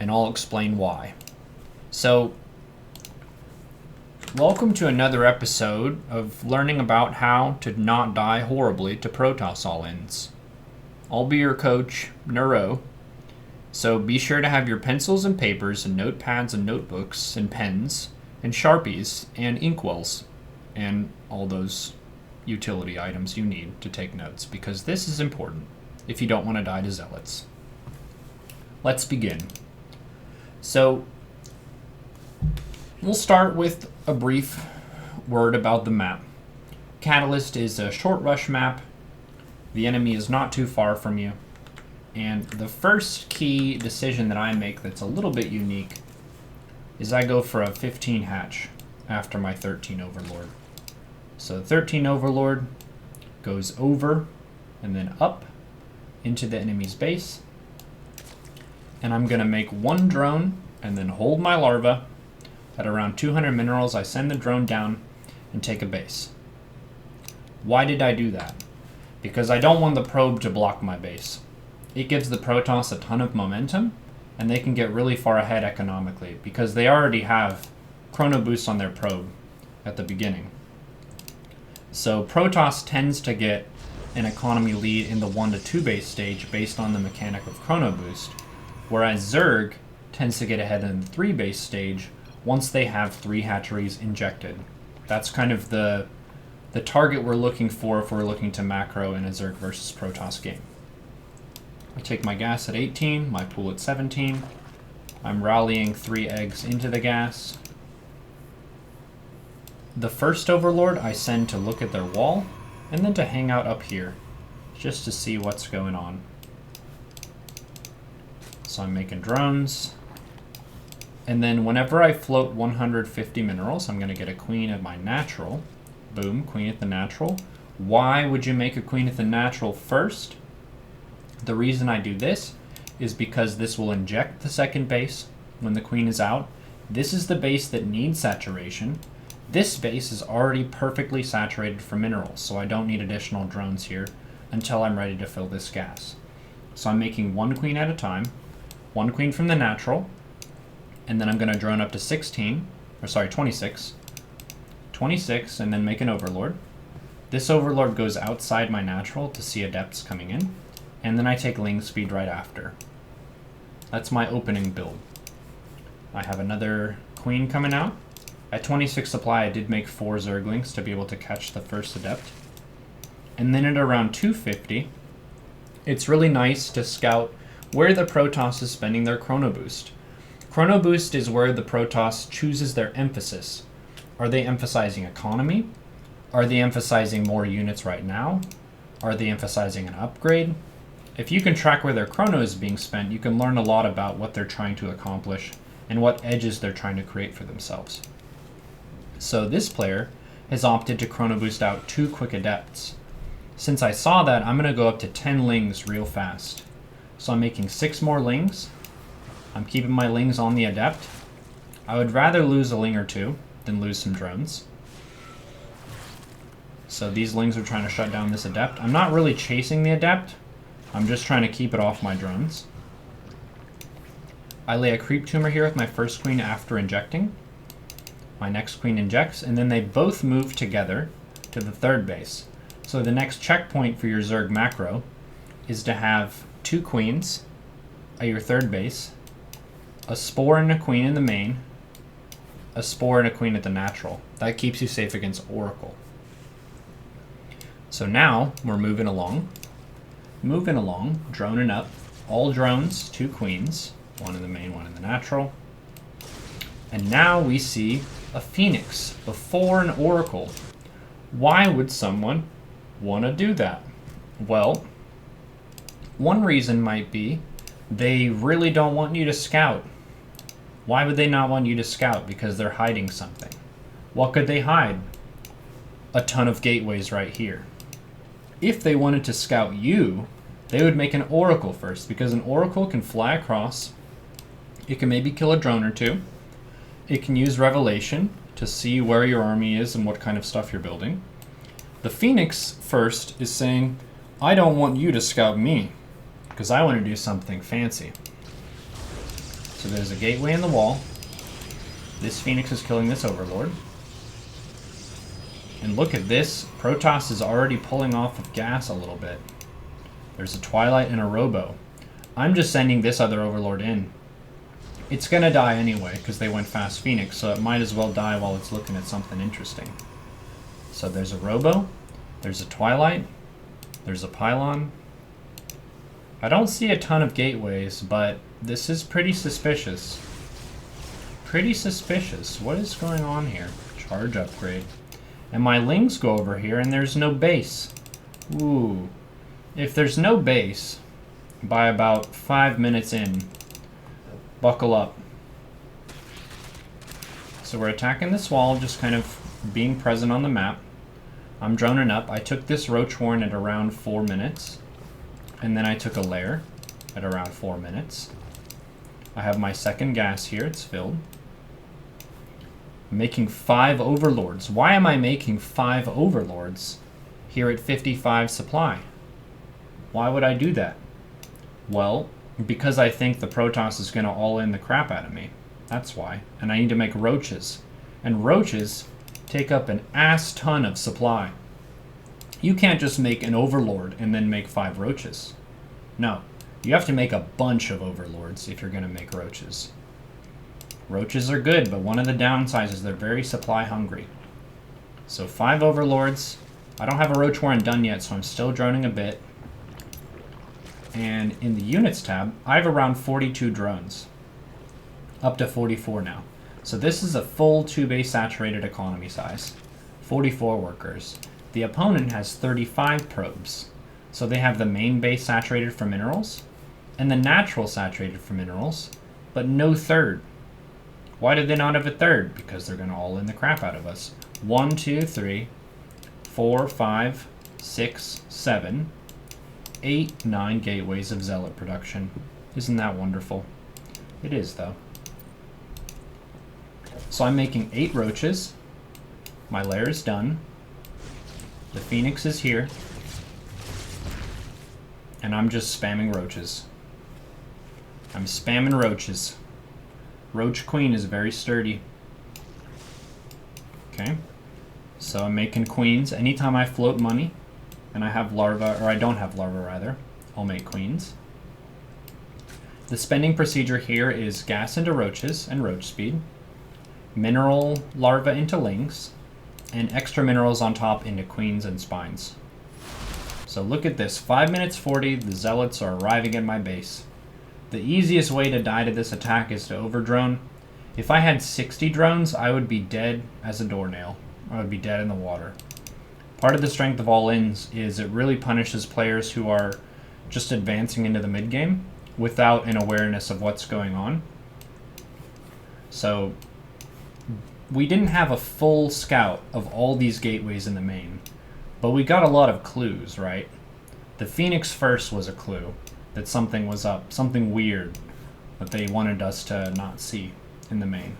and I'll explain why. So, welcome to another episode of learning about how to not die horribly to Protoss all-ins. I'll be your coach, Neuro, so be sure to have your pencils and papers and notepads and notebooks and pens and Sharpies and inkwells and all those utility items you need to take notes, because this is important if you don't want to die to Zealots. Let's begin. So, we'll start with a brief word about the map. Catalyst is a short rush map. The enemy is not too far from you. And the first key decision that I make that's a little bit unique is I go for a 15 hatch after my 13 Overlord. So 13 Overlord goes over and then up into the enemy's base. And I'm going to make one drone and then hold my larva. At around 200 minerals, I send the drone down and take a base. Why did I do that? Because I don't want the probe to block my base. It gives the Protoss a ton of momentum, and they can get really far ahead economically because they already have chrono boosts on their probe at the beginning. So Protoss tends to get an economy lead in the 1 to 2 base stage based on the mechanic of chrono boost, whereas Zerg tends to get ahead in the 3 base stage once they have 3 hatcheries injected. That's kind of the target we're looking for if we're looking to macro in a Zerg versus Protoss game. I take my gas at 18, my pool at 17. I'm rallying 3 eggs into the gas. The first Overlord I send to look at their wall, and then to hang out up here, just to see what's going on. So I'm making drones. And then whenever I float 150 minerals, I'm going to get a queen at my natural. Boom, queen at the natural. Why would you make a queen at the natural first? The reason I do this is because this will inject the second base when the queen is out. This is the base that needs saturation. This base is already perfectly saturated for minerals, so I don't need additional drones here until I'm ready to fill this gas. So I'm making one queen at a time, one queen from the natural, and then I'm going to drone up to 26, and then make an Overlord. This Overlord goes outside my natural to see adepts coming in, and then I take Ling speed right after. That's my opening build. I have another queen coming out. At 26 supply, I did make 4 Zerglings to be able to catch the first adept. And then at around 250, it's really nice to scout where the Protoss is spending their chrono boost. Chrono boost is where the Protoss chooses their emphasis. Are they emphasizing economy? Are they emphasizing more units right now? Are they emphasizing an upgrade? If you can track where their chrono is being spent, you can learn a lot about what they're trying to accomplish and what edges they're trying to create for themselves. So this player has opted to chrono boost out 2 quick adepts. Since I saw that, I'm going to go up to 10 lings real fast. So I'm making 6 more lings. I'm keeping my lings on the adept. I would rather lose a ling or 2 than lose some drones. So these lings are trying to shut down this adept. I'm not really chasing the adept. I'm just trying to keep it off my drones. I lay a creep tumor here with my first queen after injecting. My next queen injects, and then they both move together to the 3rd base. So the next checkpoint for your Zerg macro is to have 2 queens at your 3rd base, a spore and a queen in the main, a spore and a queen at the natural. That keeps you safe against Oracle. So now we're moving along, droning up, all drones, 2 queens, 1 in the main, 1 in the natural. And now we see a Phoenix before an Oracle. Why would someone want to do that? Well, one reason might be they really don't want you to scout. Why would they not want you to scout? Because they're hiding something. What could they hide? A ton of gateways right here. If they wanted to scout you, they would make an Oracle first, because an Oracle can fly across. It can maybe kill a drone or 2. It can use Revelation to see where your army is and what kind of stuff you're building. The Phoenix first is saying, I don't want you to scout me, because I want to do something fancy. So there's a gateway in the wall. This Phoenix is killing this Overlord. And look at this. Protoss is already pulling off of gas a little bit. There's a Twilight and a Robo. I'm just sending this other Overlord in. It's going to die anyway because they went fast Phoenix, so it might as well die while it's looking at something interesting. So there's a Robo. There's a Twilight. There's a Pylon. I don't see a ton of gateways, but this is pretty suspicious. Pretty suspicious. What is going on here? Charge upgrade. And my Lings go over here and there's no base. Ooh. If there's no base, by about 5 minutes in, buckle up. So we're attacking this wall, just kind of being present on the map. I'm droning up. I took this Roach Warren at around 4 minutes. And then I took a lair at around 4 minutes. I have my second gas here. It's filled. I'm making 5 Overlords. Why am I making 5 Overlords here at 55 supply? Why would I do that? Well, because I think the Protoss is going to all-in the crap out of me. That's why. And I need to make Roaches. And Roaches take up an ass ton of supply. You can't just make an Overlord and then make 5 Roaches. No. You have to make a bunch of Overlords if you're going to make Roaches. Roaches are good, but one of the downsides is they're very supply hungry. So 5 Overlords. I don't have a Roach Warren done yet, so I'm still droning a bit. And in the Units tab, I have around 42 drones. Up to 44 now. So this is a full 2-base saturated economy size. 44 workers. The opponent has 35 probes. So they have the main base saturated for minerals, and the natural saturated for minerals, but no third. Why did they not have a third? Because they're going to all in the crap out of us. 1, 2, 3, 4, 5, 6, 7, 8, 9 gateways of Zealot production. Isn't that wonderful? It is, though. So I'm making 8 Roaches. My lair is done. The Phoenix is here. And I'm just spamming Roaches. I'm spamming Roaches. Roach Queen is very sturdy. Okay. So I'm making queens. Anytime I float money, and I have larva, or I don't have larva rather, I'll make queens. The spending procedure here is gas into Roaches and Roach speed, mineral larva into Lings, and extra minerals on top into queens and spines. So look at this, 5 minutes 40, the Zealots are arriving at my base. The easiest way to die to this attack is to overdrone. If I had 60 drones, I would be dead as a doornail. I would be dead in the water. Part of the strength of all-ins is it really punishes players who are just advancing into the mid-game without an awareness of what's going on. So we didn't have a full scout of all these gateways in the main, but we got a lot of clues, right? The Phoenix first was a clue that something was up, something weird that they wanted us to not see in the main.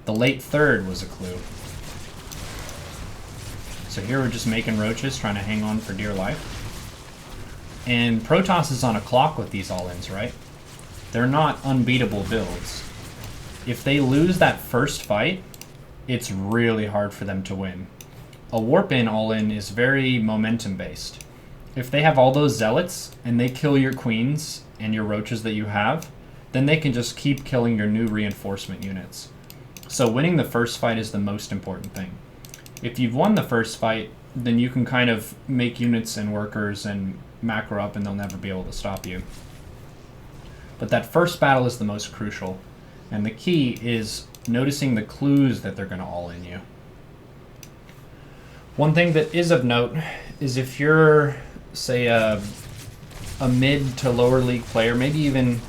The late third was a clue. So here we're just making Roaches, trying to hang on for dear life. And Protoss is on a clock with these all-ins, right? They're not unbeatable builds. If they lose that first fight, it's really hard for them to win. A warp-in all-in is very momentum-based. If they have all those Zealots, and they kill your queens and your Roaches that you have, then they can just keep killing your new reinforcement units. So winning the first fight is the most important thing. If you've won the first fight, then you can kind of make units and workers and macro up and they'll never be able to stop you. But that first battle is the most crucial. And the key is noticing the clues that they're going to all-in you. One thing that is of note is if you're, say, a mid to lower league player, maybe even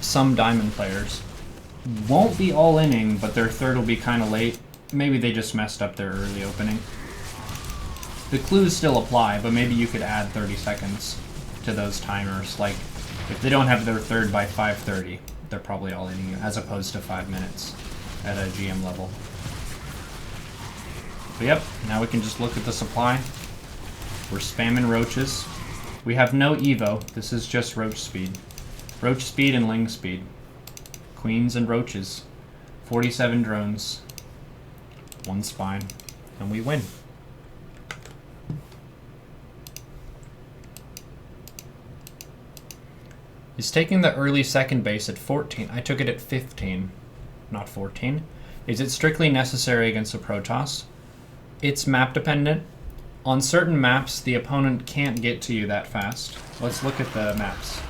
some diamond players, won't be all-inning, but their third will be kind of late. Maybe they just messed up their early opening. The clues still apply, but maybe you could add 30 seconds to those timers. Like, if they don't have their third by 5:30, they're probably all-inning you, as opposed to 5 minutes at a GM level. But yep, now we can just look at the supply. We're spamming Roaches. We have no Evo, this is just Roach speed. Roach speed and Ling speed. queens and roaches. 47 drones, 1 spine, and we win. He's taking the early second base at 14. I took it at 15, not 14. Is it strictly necessary against a Protoss? It's map dependent. On certain maps, the opponent can't get to you that fast. Let's look at the maps.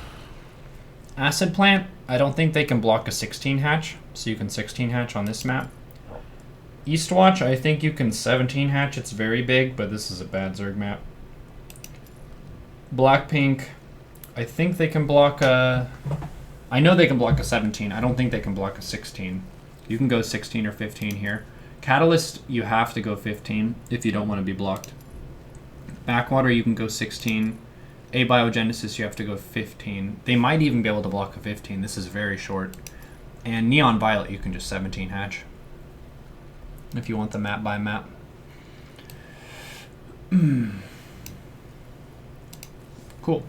Acid Plant, I don't think they can block a 16 hatch, so you can 16 hatch on this map. Eastwatch, I think you can 17 hatch. It's very big, but this is a bad Zerg map. Blackpink, I think they can block a... I know they can block a 17. I don't think they can block a 16. You can go 16 or 15 here. Catalyst, you have to go 15 if you don't want to be blocked. Backwater, you can go 16. Abiogenesis, you have to go 15. They might even be able to block a 15. This is very short. And Neon Violet, you can just 17 hatch. If you want the map by map. Cool.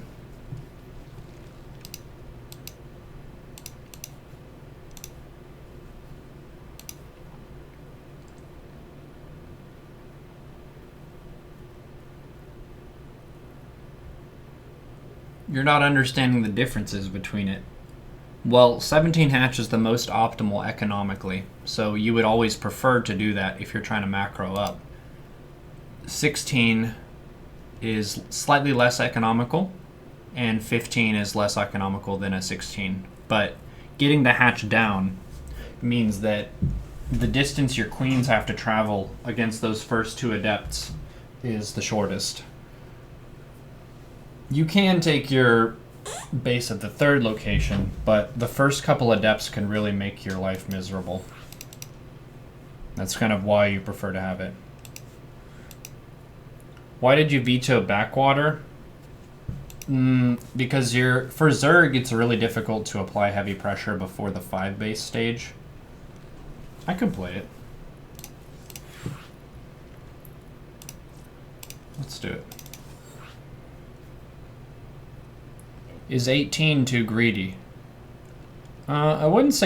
You're not understanding the differences between it. Well, 17 hatch is the most optimal economically, so you would always prefer to do that if you're trying to macro up. 16 is slightly less economical, and 15 is less economical than a 16. But getting the hatch down means that the distance your queens have to travel against those first 2 adepts is the shortest. You can take your base at the 3rd location, but the first couple adepts can really make your life miserable. That's kind of why you prefer to have it. Why did you veto Backwater? Because for Zerg, it's really difficult to apply heavy pressure before the 5 base stage. I could play it. Let's do it. Is 18 too greedy? I wouldn't say